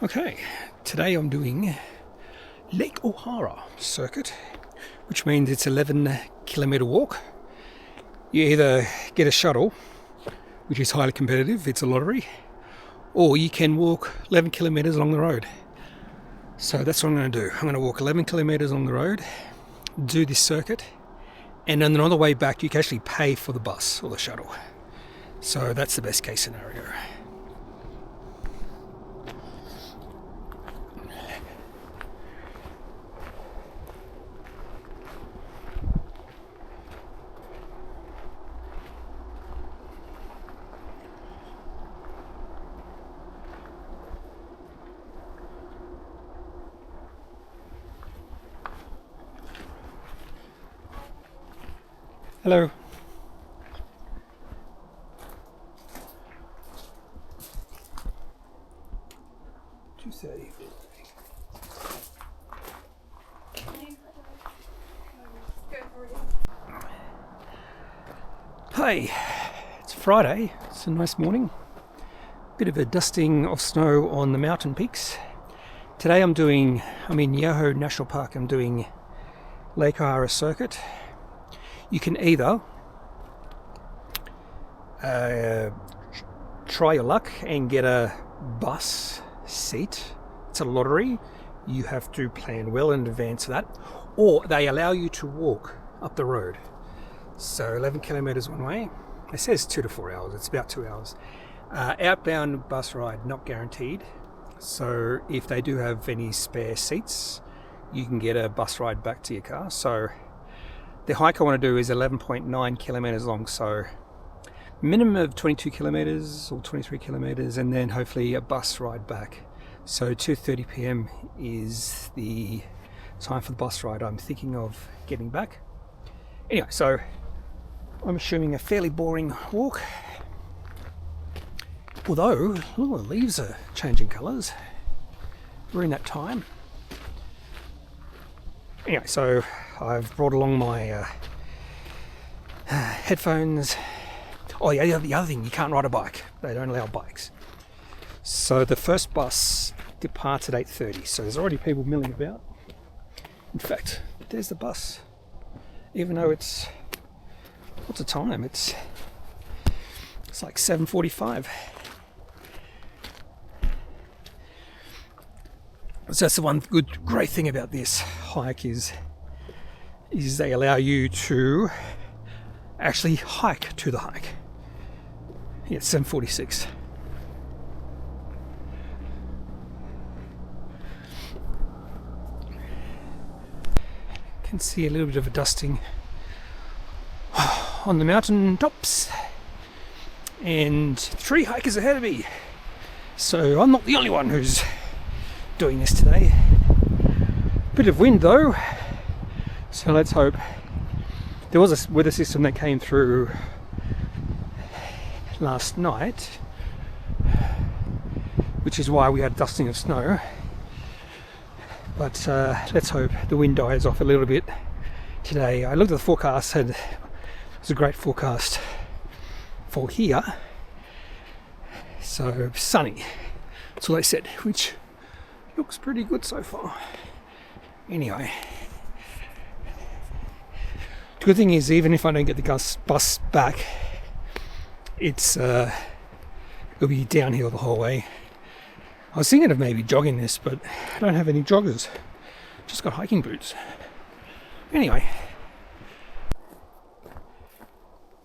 Okay, today I'm doing Lake O'Hara circuit, which means it's 11 kilometer walk. You either get a shuttle, which is highly competitive, it's a lottery, or you can walk 11 kilometers along the road. So that's what I'm going to do. I'm going to walk 11 kilometers along the road, do this circuit, and then on the way back you can actually pay for the bus or the shuttle. So that's the best case scenario. Hello. $2.30. Hey, it's Friday. It's a nice morning. Bit of a dusting of snow on the mountain peaks. Today I'm in Yoho National Park. I'm doing Lake O'Hara circuit. You can either try your luck and get a bus seat. It's a lottery. You have to plan well in advance for that. Or they allow you to walk up the road. So 11 kilometers one way. It says 2 to 4 hours. It's about 2 hours. Outbound bus ride not guaranteed. So if they do have any spare seats, you can get a bus ride back to your car. So the hike I want to do is 11.9 kilometers long, so minimum of 22 kilometers or 23 kilometers, and then hopefully a bus ride back. So 2:30 p.m. is the time for the bus ride I'm thinking of getting back. Anyway, so I'm assuming a fairly boring walk, although the leaves are changing colours. We're in that time. Anyway, so I've brought along my headphones. Oh yeah, the other thing, you can't ride a bike. They don't allow bikes. So the first bus departs at 8:30. So there's already people milling about. In fact, there's the bus. Even though it's, what's the time? It's like 7:45. So that's the one great thing about this hike is they allow you to actually hike to the hike. Yeah, it's 7:46. Can see a little bit of a dusting on the mountain tops, and 3 hikers ahead of me. So I'm not the only one who's doing this today. Bit of wind though, so let's hope. There was a weather system that came through last night, which is why we had dusting of snow, but let's hope the wind dies off a little bit today. I looked at the forecast and it was a great forecast for here, so sunny, that's all they said, which looks pretty good so far. Anyway, the good thing is, even if I don't get the bus back, it'll be downhill the whole way. I was thinking of maybe jogging this, but I don't have any joggers. Just got hiking boots. Anyway,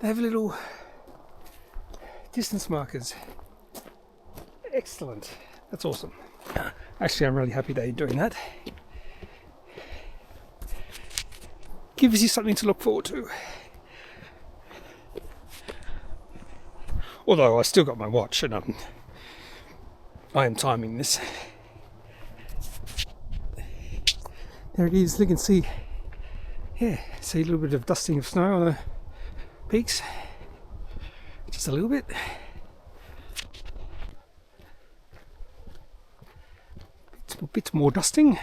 they have little distance markers. Excellent. That's awesome. Actually, I'm really happy they're doing that. Gives you something to look forward to. Although I still got my watch and I am timing this. There it is. You can see, see a little bit of dusting of snow on the peaks. Just a little bit. Bit more dusting,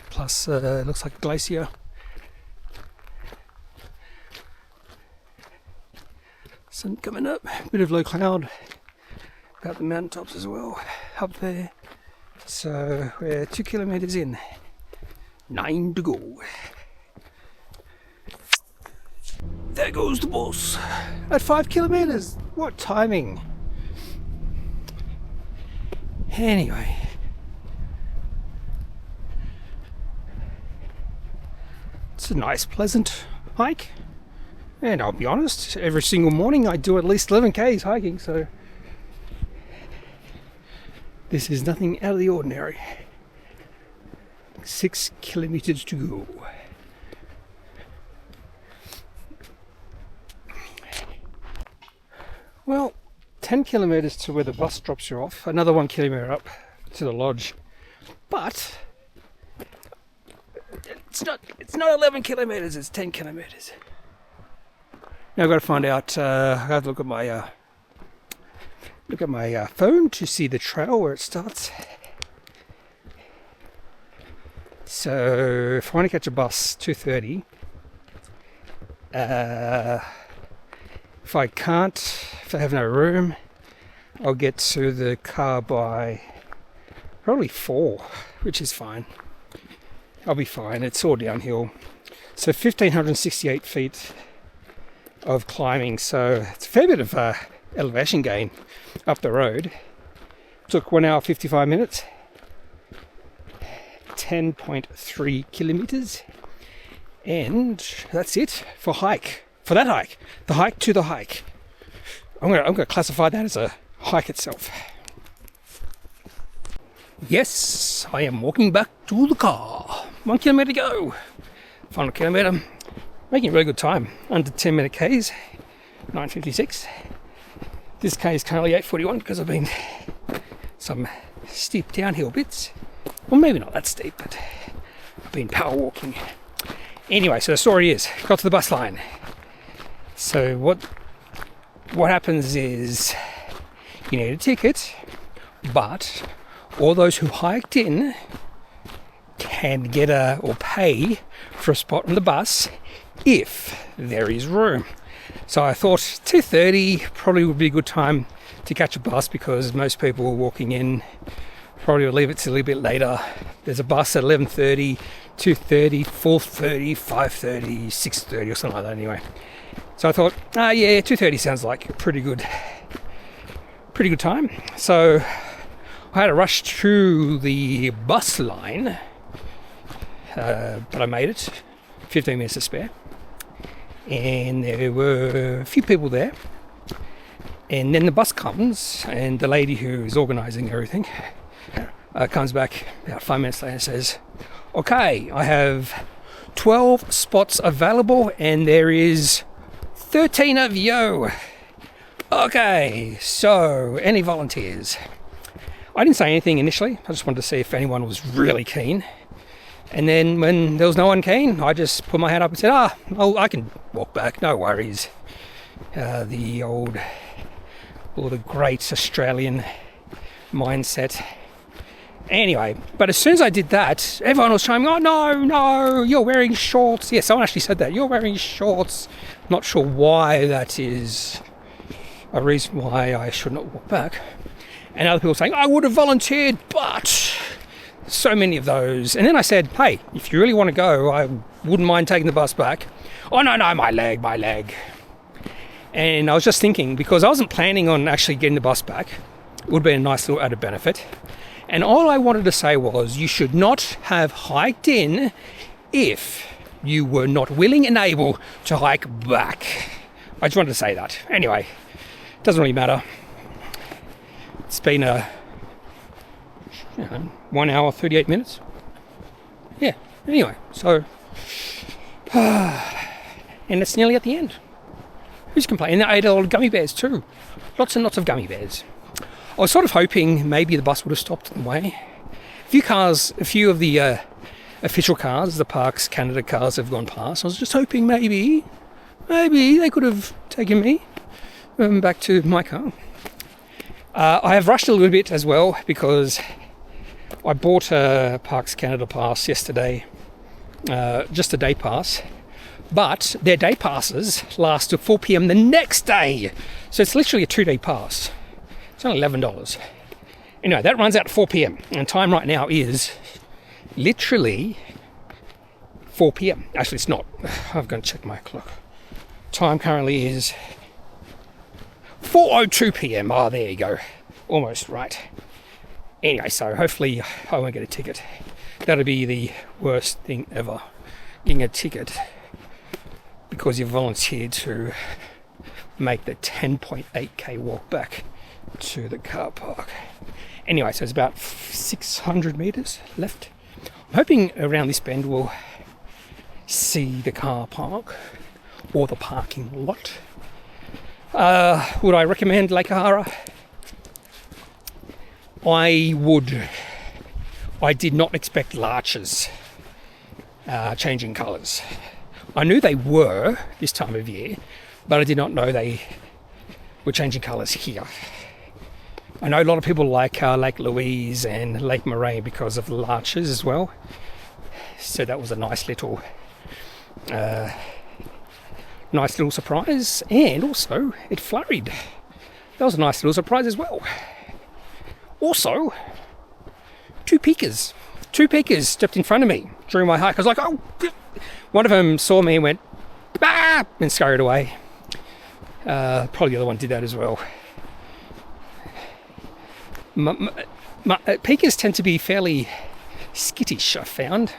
plus looks like a glacier. Sun coming up, bit of low cloud about the mountaintops as well, up there. So we're 2 kilometers in, 9 to go. There goes the bus at 5 kilometers. What timing? Anyway, it's a nice, pleasant hike. And I'll be honest, every single morning I do at least 11 k's hiking, so this is nothing out of the ordinary. 6 kilometers to go. Well, 10 kilometers to where the bus drops you off, another 1 kilometer up to the lodge. But it's not 11 kilometers, it's 10 kilometers. Now I've got to find out, I have to look at my phone to see the trail where it starts. So if I want to catch a bus 2:30, if I have no room, I'll get to the car by probably 4, which is fine. I'll be fine, it's all downhill. So 1,568 feet of climbing, so it's a fair bit of elevation gain up the road. Took 1 hour 55 minutes, 10.3 kilometers, and that's it for that hike. The hike to the hike. I'm gonna classify that as a hike itself. Yes, I am walking back to the car. 1 kilometer to go. Final kilometer. Making really good time. Under 10-minute Ks. 9:56. This K is currently 8:41 because I've been some steep downhill bits. Well, maybe not that steep, but I've been power walking. Anyway, so the story is, got to the bus line. So what happens is you need a ticket, but all those who hiked in can get or pay for a spot on the bus if there is room. So I thought 2:30 probably would be a good time to catch a bus because most people are walking in. Probably will leave it till a little bit later. There's a bus at 11:30, 2:30, 4:30, 5:30, 6:30 or something like that anyway. So I thought, 2:30 sounds like a pretty good time. So I had to rush through the bus line, but I made it. 15 minutes to spare. And there were a few people there. And then the bus comes, and the lady who is organising everything comes back about 5 minutes later and says, okay, I have 12 spots available and there is 13 of you. Okay, so any volunteers? I didn't say anything initially. I just wanted to see if anyone was really keen. And then when there was no one keen, I just put my hand up and said, I can walk back, no worries. The great Australian mindset. Anyway, but as soon as I did that, everyone was trying, oh no, you're wearing shorts. Yeah, someone actually said that, you're wearing shorts. Not sure why that is a reason why I should not walk back. And other people saying, I would have volunteered, but so many of those. And then I said, hey, if you really want to go, I wouldn't mind taking the bus back. Oh no, my leg. And I was just thinking, because I wasn't planning on actually getting the bus back, it would be a nice little added benefit. And all I wanted to say was, you should not have hiked in if you were not willing and able to hike back. I just wanted to say that. Anyway, doesn't really matter. It's been 1 hour 38 minutes. Yeah, anyway, so and it's nearly at the end. Who's complaining? And I ate a lot of gummy bears too. Lots and lots of gummy bears. I was sort of hoping maybe the bus would have stopped on the way. A few of the official cars, the Parks Canada cars, have gone past. I was just hoping maybe they could have taken me back to my car. I have rushed a little bit as well because I bought a Parks Canada pass yesterday, just a day pass, but their day passes last till 4 p.m. the next day. So it's literally a 2-day pass. It's only $11. Anyway, that runs out at 4 p.m. and time right now is literally 4 p.m. Actually, it's not. I'm going to check my clock. Time currently is 4:02 p.m. Oh, there you go. Almost right. Anyway, so hopefully I won't get a ticket. That'll be the worst thing ever. Getting a ticket because you volunteered to make the 10.8k walk back to the car park. Anyway, so it's about 600 meters left. I'm hoping around this bend we'll see the car park or the parking lot. Would I recommend Lake Ohara? I would. I did not expect larches changing colours. I knew they were this time of year, but I did not know they were changing colours here. I know a lot of people like Lake Louise and Lake Moraine because of the larches as well. So that was a nice little surprise, and also it flurried. That was a nice little surprise as well. Also, two peakers stepped in front of me during my hike. I was like, oh, one of them saw me and went, bah, and scurried away. Probably the other one did that as well. Peakers tend to be fairly skittish, I found.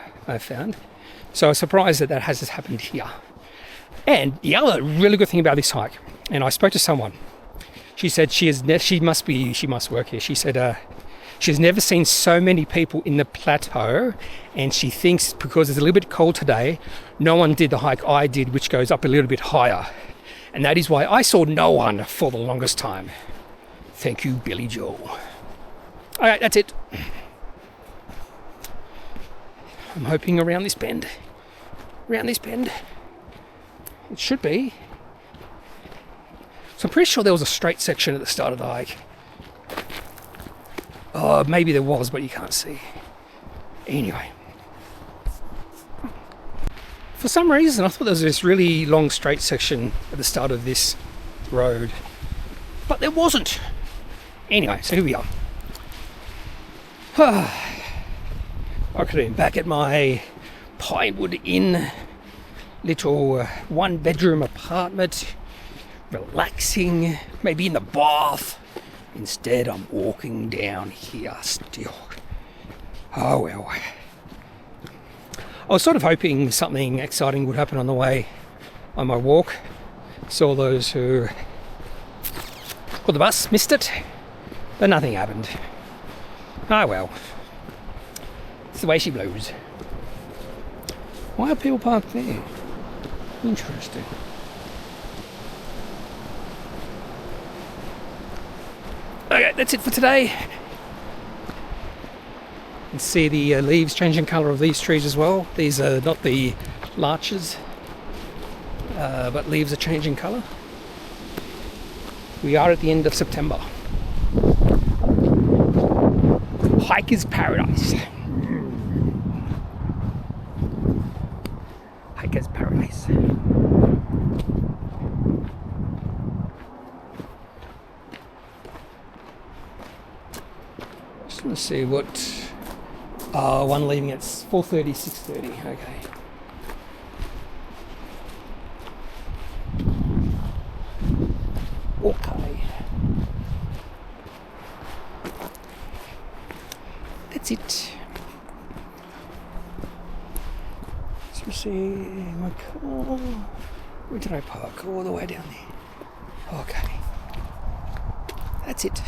So I was surprised that has happened here. And the other really good thing about this hike, and I spoke to someone, she said she must work here. She said she's never seen so many people in the plateau, and she thinks because it's a little bit cold today, no one did the hike I did, which goes up a little bit higher. And that is why I saw no one for the longest time. Thank you, Billy Joe. All right, that's it. I'm hoping around this bend. It should be. So I'm pretty sure there was a straight section at the start of the hike. Oh, maybe there was, but you can't see. Anyway. For some reason, I thought there was this really long straight section at the start of this road. But there wasn't. Anyway, so here we are. I could have been back at my Pinewood Inn little one-bedroom apartment, relaxing, maybe in the bath. Instead, I'm walking down here still. Oh well. I was sort of hoping something exciting would happen on the way on my walk. Saw those who caught the bus, missed it, but nothing happened. Oh well. It's the way she blows. Why are people parked there? Interesting. Okay, that's it for today. You can see the leaves changing colour of these trees as well. These are not the larches, but leaves are changing colour. We are at the end of September. Hiker's paradise. Hiker's paradise. Just want to see what one leaving at 4:30, 6:30. Okay. Okay. That's it. Let's see my car. Where did I park? All the way down there. Okay. That's it.